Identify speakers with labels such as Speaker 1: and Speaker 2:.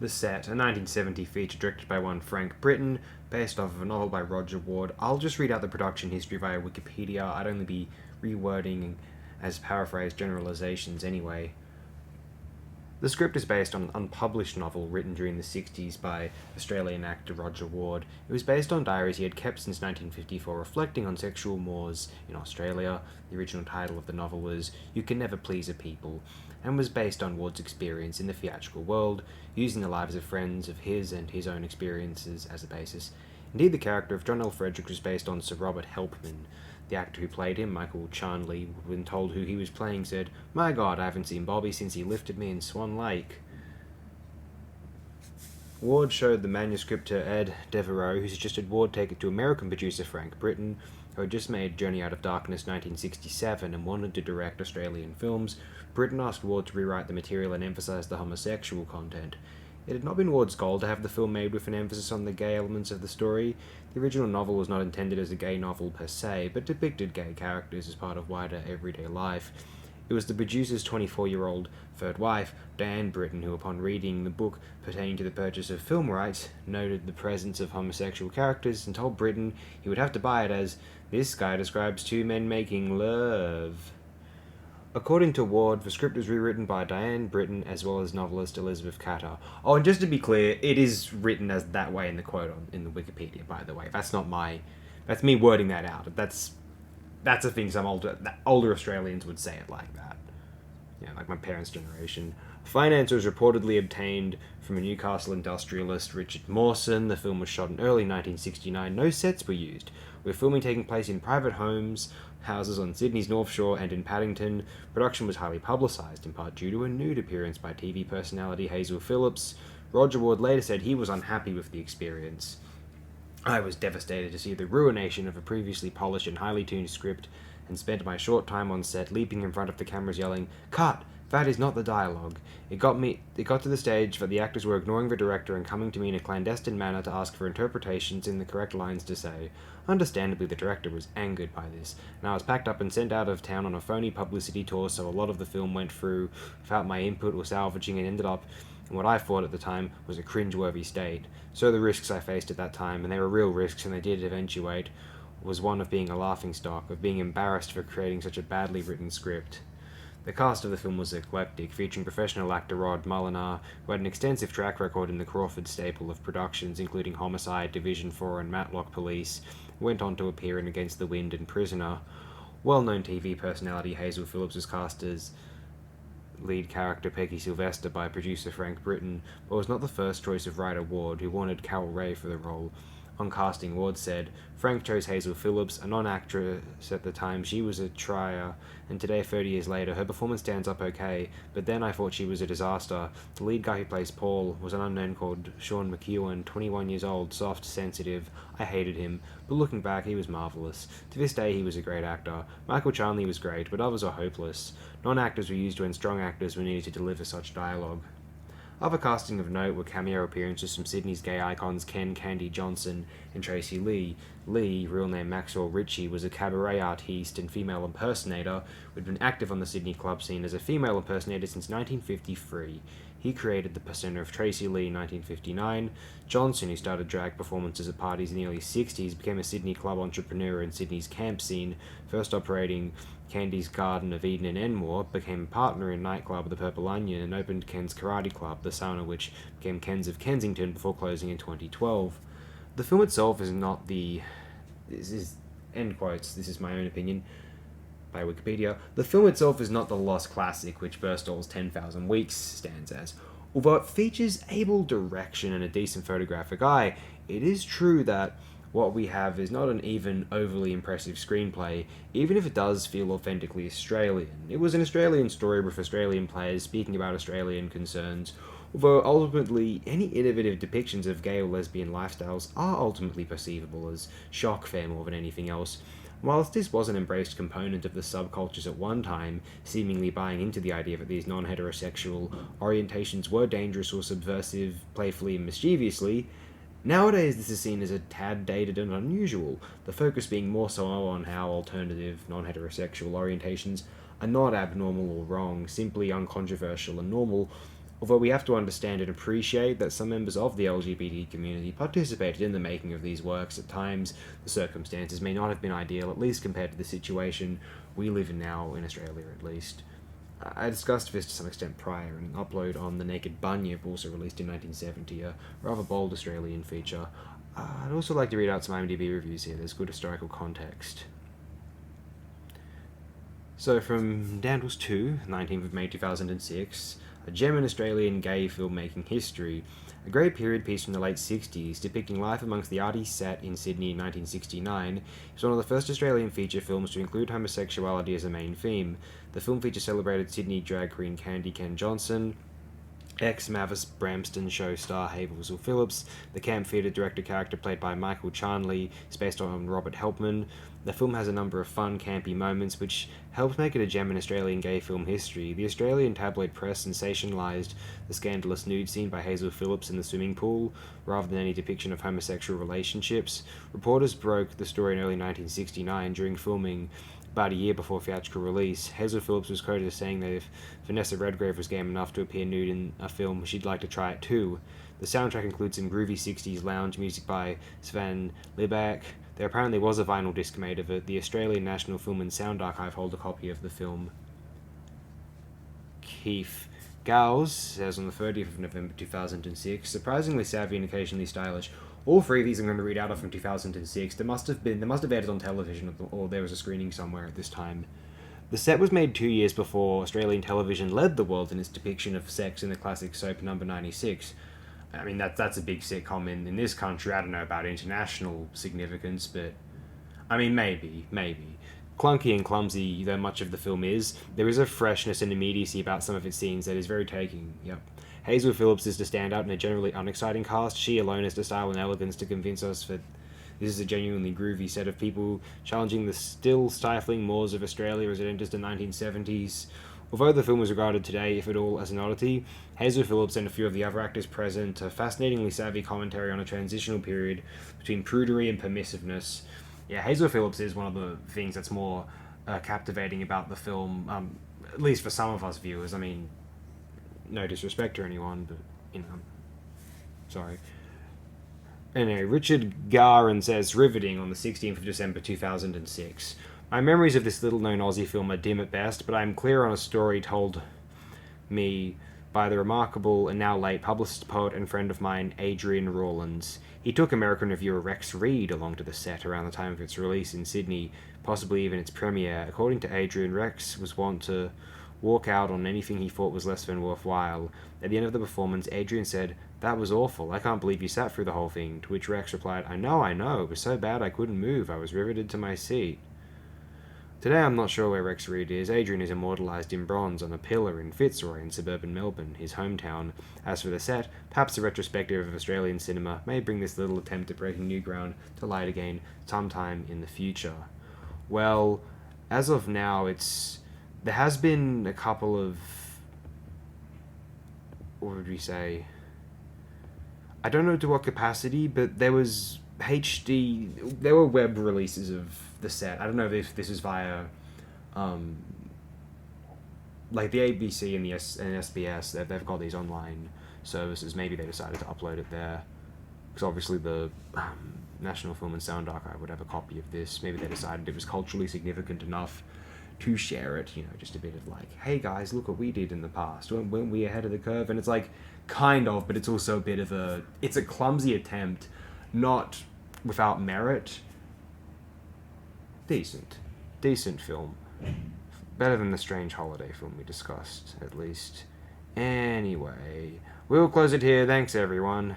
Speaker 1: The Set, a 1970 feature directed by one Frank Brittain, based off of a novel by Roger Ward. I'll just read out the production history via Wikipedia. I'd only be rewording as paraphrased generalizations anyway. The script is based on an unpublished novel written during the 60s by Australian actor Roger Ward. It was based on diaries he had kept since 1954, reflecting on sexual mores in Australia. The original title of the novel was You Can Never Please a People, and was based on Ward's experience in the theatrical world, using the lives of friends of his and his own experiences as a basis. Indeed, the character of John L. Frederick was based on Sir Robert Helpman. The actor who played him, Michael Charnley, when told who he was playing, said, "My God, I haven't seen Bobby since he lifted me in Swan Lake." Ward showed the manuscript to Ed Devereaux, who suggested Ward take it to American producer Frank Brittain, who had just made Journey Out of Darkness 1967 and wanted to direct Australian films. Brittain asked Ward to rewrite the material and emphasise the homosexual content. It had not been Ward's goal to have the film made with an emphasis on the gay elements of the story. The original novel was not intended as a gay novel per se, but depicted gay characters as part of wider everyday life. It was the producer's 24-year-old third wife, Diane Brittain, who, upon reading the book pertaining to the purchase of film rights, noted the presence of homosexual characters and told Brittain he would have to buy it as, "This guy describes two men making love." According to Ward, the script was rewritten by Diane Brittain as well as novelist Elizabeth Catter. Oh, and just to be clear, it is written as that way in the quote in the Wikipedia, by the way. That's me wording that out. That's a thing some older Australians would say it like that. Yeah, like my parents' generation. Finance was reportedly obtained from a Newcastle industrialist, Richard Mawson. The film was shot in early 1969. No sets were used, with filming taking place in private houses on Sydney's North Shore and in Paddington. Production was highly publicised, in part due to a nude appearance by TV personality Hazel Phillips. Roger Ward later said he was unhappy with the experience. "I was devastated to see the ruination of a previously polished and highly tuned script, and spent my short time on set leaping in front of the cameras yelling, 'Cut! That is not the dialogue.' It got to the stage that the actors were ignoring the director and coming to me in a clandestine manner to ask for interpretations in the correct lines to say. Understandably, the director was angered by this, and I was packed up and sent out of town on a phony publicity tour, so a lot of the film went through without my input or salvaging and ended up in what I thought at the time was a cringe-worthy state. So the risks I faced at that time, and they were real risks and they did eventuate, was one of being a laughingstock, of being embarrassed for creating such a badly written script." The cast of the film was eclectic, featuring professional actor Rod Mulliner, who had an extensive track record in the Crawford staple of productions, including Homicide, Division 4 and Matlock Police, who went on to appear in Against the Wind and Prisoner. Well-known TV personality Hazel Phillips was cast as lead character Peggy Sylvester by producer Frank Brittain, but was not the first choice of writer Ward, who wanted Carol Ray for the role. On casting, Ward said, "Frank chose Hazel Phillips, a non-actress at the time. She was a trier, and today, 30 years later, her performance stands up okay, but then I thought she was a disaster. The lead guy who plays Paul was an unknown called Sean McEwen, 21 years old, soft, sensitive. I hated him, but looking back, he was marvelous. To this day, he was a great actor. Michael Charnley was great, but others were hopeless. Non-actors were used when strong actors were needed to deliver such dialogue." Other casting of note were cameo appearances from Sydney's gay icons Ken Candy Johnson and Tracy Lee. Lee, real name Maxwell Ritchie, was a cabaret artiste and female impersonator who had been active on the Sydney club scene as a female impersonator since 1953. He created the persona of Tracy Lee in 1959. Johnson, who started drag performances at parties in the early 60s, became a Sydney club entrepreneur in Sydney's camp scene, first operating Candy's Garden of Eden in Enmore, became a partner in nightclub The Purple Onion, and opened Ken's Karate Club, the sauna which became Ken's of Kensington before closing in 2012. The film itself is not the... This is... End quotes, this is my own opinion by Wikipedia. The film itself is not the lost classic which Burstall's 10,000 Weeks stands as. Although it features able direction and a decent photographic eye, it is true that what we have is not an even overly impressive screenplay, even if it does feel authentically Australian. It was an Australian story with Australian players speaking about Australian concerns, although ultimately any innovative depictions of gay or lesbian lifestyles are ultimately perceivable as shock fare more than anything else. Whilst this was an embraced component of the subcultures at one time, seemingly buying into the idea that these non-heterosexual orientations were dangerous or subversive, playfully and mischievously, nowadays this is seen as a tad dated and unusual, the focus being more so on how alternative, non-heterosexual orientations are not abnormal or wrong, simply uncontroversial and normal, Although we have to understand and appreciate that some members of the LGBT community participated in the making of these works. At times, the circumstances may not have been ideal, at least compared to the situation we live in now, in Australia at least. I discussed this to some extent prior in an upload on The Naked Bunyip, also released in 1970, a rather bold Australian feature. I'd also like to read out some IMDb reviews here, there's good historical context. So, from Dandles 2, 19th of May 2006, a gem in Australian gay filmmaking history, a great period piece from the late 60s depicting life amongst the arty set in Sydney in 1969, is one of the first Australian feature films to include homosexuality as a main theme. The film feature celebrated Sydney drag queen Candy Ken Johnson, ex-Mavis Bramston show star Hazel Phillips. The camp theatre director character played by Michael Charnley is based on Robert Helpman. The film has a number of fun, campy moments, which helps make it a gem in Australian gay film history. The Australian tabloid press sensationalised the scandalous nude scene by Hazel Phillips in the swimming pool, rather than any depiction of homosexual relationships. Reporters broke the story in early 1969 during filming, about a year before theatrical release. Hazel Phillips was quoted as saying that if Vanessa Redgrave was game enough to appear nude in a film, she'd like to try it too. The soundtrack includes some groovy 60s lounge music by Sven Libak. There apparently was a vinyl disc made of it. The Australian National Film and Sound Archive hold a copy of the film. Keith Gowes says on the 30th of November 2006, surprisingly savvy and occasionally stylish. All three of these I'm going to read out are from 2006. They must have aired on television, or there was a screening somewhere at this time. The set was made 2 years before Australian television led the world in its depiction of sex in the classic soap Number 96. I mean, that's a big sitcom in this country. I don't know about international significance, but I mean, maybe. Clunky and clumsy though much of the film is, there is a freshness and immediacy about some of its scenes that is very taking. Yep. Hazel Phillips is to stand out in a generally unexciting cast. She alone has the style and elegance to convince us that this is a genuinely groovy set of people challenging the still stifling moors of Australia as it enters the 1970s. Although the film was regarded today, if at all, as an oddity, Hazel Phillips and a few of the other actors present a fascinatingly savvy commentary on a transitional period between prudery and permissiveness. Yeah, Hazel Phillips is one of the things that's more captivating about the film, at least for some of us viewers. I mean, no disrespect to anyone, but, you know, sorry. Anyway, Richard Garin says, riveting on the 16th of December 2006. My memories of this little-known Aussie film are dim at best, but I am clear on a story told me by the remarkable and now late publicist, poet, and friend of mine, Adrian Rawlins. He took American reviewer Rex Reed along to the set around the time of its release in Sydney, possibly even its premiere. According to Adrian, Rex was wont to walk out on anything he thought was less than worthwhile. At the end of the performance, Adrian said, "That was awful. I can't believe you sat through the whole thing." To which Rex replied, I know. It was so bad I couldn't move. I was riveted to my seat." Today I'm not sure where Rex Reed is. Adrian is immortalised in bronze on a pillar in Fitzroy in suburban Melbourne, his hometown. As for the set, perhaps a retrospective of Australian cinema may bring this little attempt at breaking new ground to light again sometime in the future. Well, as of now, there has been a couple of, what would we say? I don't know to what capacity, but there was there were web releases of the set. I don't know if this is via, like the ABC and the SBS. They've got these online services. Maybe they decided to upload it there, because obviously the National Film and Sound Archive would have a copy of this. Maybe they decided it was culturally significant enough to share it. You know, just a bit of like, hey guys, look what we did in the past. Weren't we ahead of the curve? And it's like, kind of, but it's also a bit of it's a clumsy attempt, not without merit. Decent film. Better than the Strange Holiday film we discussed, at least. Anyway, we'll close it here. Thanks, everyone.